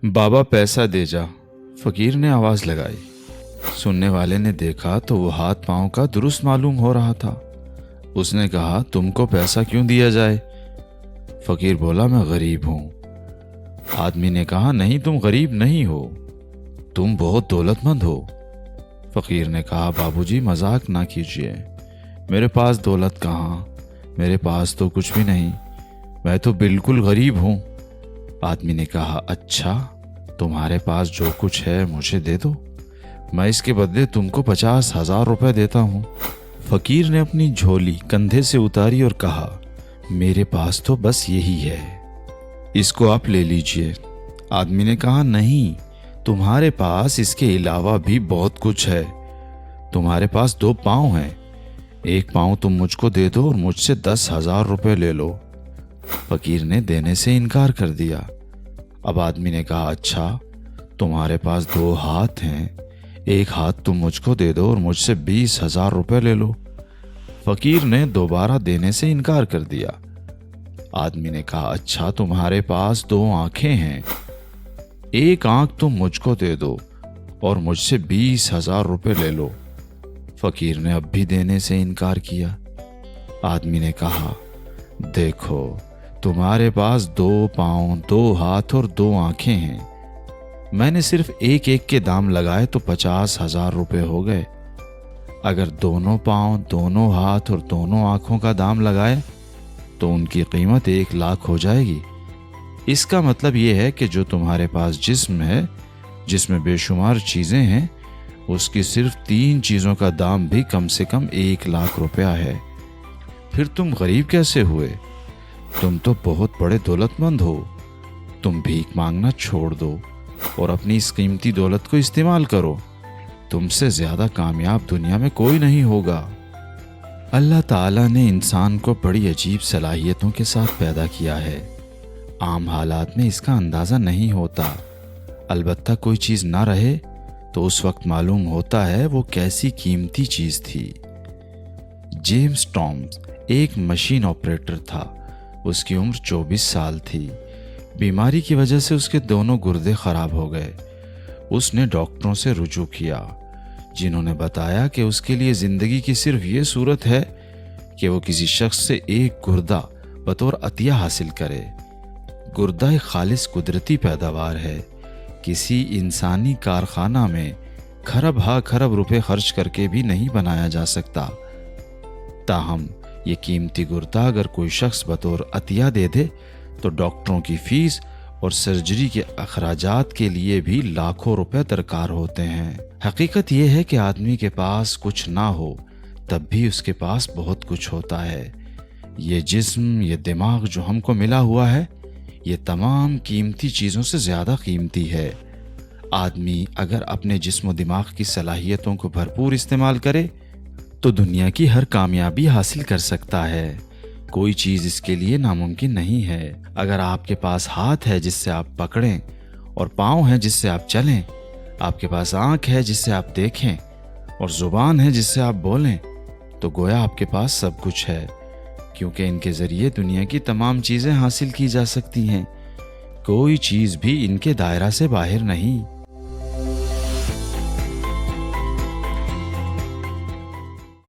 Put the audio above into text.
बाबा पैसा दे जा, फकीर ने आवाज लगाई। सुनने वाले ने देखा तो वो हाथ पांव का दुरुस्त मालूम हो रहा था। उसने कहा, तुमको पैसा क्यों दिया जाए? फकीर बोला, मैं गरीब हूं। आदमी ने कहा, नहीं, तुम गरीब नहीं हो, तुम बहुत दौलतमंद हो। फकीर ने कहा, बाबूजी मजाक ना कीजिए, मेरे पास दौलत कहाँ, मेरे पास तो कुछ भी नहीं, मैं तो बिल्कुल गरीब हूं। आदमी ने कहा, अच्छा, तुम्हारे पास जो कुछ है मुझे दे दो, मैं इसके बदले तुमको 50,000 रुपए देता हूँ। फकीर ने अपनी झोली कंधे से उतारी और कहा, मेरे पास तो बस यही है, इसको आप ले लीजिए। आदमी ने कहा, नहीं, तुम्हारे पास इसके अलावा भी बहुत कुछ है। तुम्हारे पास 2 पाँव हैं, एक पाँव तुम मुझको दे दो और मुझसे 10,000 रुपए ले लो। फकीर ने देने से इनकार कर दिया। अब आदमी ने कहा, अच्छा, तुम्हारे पास 2 हाथ हैं, एक हाथ तुम मुझको दे दो और मुझसे 20,000 रुपए ले लो। फकीर ने दोबारा देने से इनकार कर दिया। आदमी ने कहा, अच्छा, तुम्हारे पास 2 आंखें हैं, एक आंख तुम मुझको दे दो और मुझसे 20,000 रुपए ले लो। फकीर ने अब भी देने से इनकार किया। आदमी ने कहा, देखो, तुम्हारे पास 2 पाँव, 2 हाथ और 2 आंखें हैं, मैंने सिर्फ एक एक के दाम लगाए तो 50,000 रुपए हो गए। अगर दोनों पाँव, दोनों हाथ और दोनों आंखों का दाम लगाए तो उनकी कीमत 1 लाख हो जाएगी। इसका मतलब यह है कि जो तुम्हारे पास जिस्म है, जिसमें बेशुमार चीजें हैं, उसकी सिर्फ 3 चीजों का दाम भी कम से कम 1 लाख रुपया है। फिर तुम गरीब कैसे हुए? तुम तो बहुत बड़े दौलतमंद हो। तुम भीख मांगना छोड़ दो और अपनी इस कीमती दौलत को इस्तेमाल करो। तुमसे ज्यादा कामयाब दुनिया में कोई नहीं होगा। अल्लाह ताला ने इंसान को बड़ी अजीब सलाहियतों के साथ पैदा किया है। आम हालात में इसका अंदाजा नहीं होता। अलबत्ता कोई चीज ना रहे तो उस वक्त मालूम होता है वो कैसी कीमती चीज थी। जेम्स टॉम्स एक मशीन ऑपरेटर था। उसकी उम्र 24 साल थी। बीमारी की वजह से उसके दोनों गुर्दे खराब हो गए। उसने डॉक्टरों से रुजू किया, जिन्होंने बताया कि उसके लिए जिंदगी की सिर्फ ये सूरत है कि वो किसी शख्स से एक गुर्दा बतौर अतिया हासिल करे। गुर्दा एक खालिस कुदरती पैदावार है, किसी इंसानी कारखाना में खरब रुपए खर्च करके भी नहीं बनाया जा सकता। ताहम ये कीमती गुर्दा अगर कोई शख्स बतौर अतिया दे दे तो डॉक्टरों की फीस और सर्जरी के अखराजात के लिए भी लाखों रुपए दरकार होते हैं। हकीकत यह है कि आदमी के पास कुछ ना हो तब भी उसके पास बहुत कुछ होता है। ये जिस्म, ये दिमाग जो हमको मिला हुआ है, ये तमाम कीमती चीज़ों से ज़्यादा कीमती है। आदमी अगर अपने जिस्म और दिमाग की सलाहियतों को भरपूर इस्तेमाल करे तो दुनिया की हर कामयाबी हासिल कर सकता है। कोई चीज इसके लिए नामुमकिन नहीं है। अगर आपके पास हाथ है जिससे आप पकड़ें और पाँव है जिससे आप चलें, आपके पास आंख है जिससे आप देखें और जुबान है जिससे आप बोलें, तो गोया आपके पास सब कुछ है, क्योंकि इनके जरिए दुनिया की तमाम चीजें हासिल की जा सकती हैं। कोई चीज भी इनके दायरा से बाहर नहीं।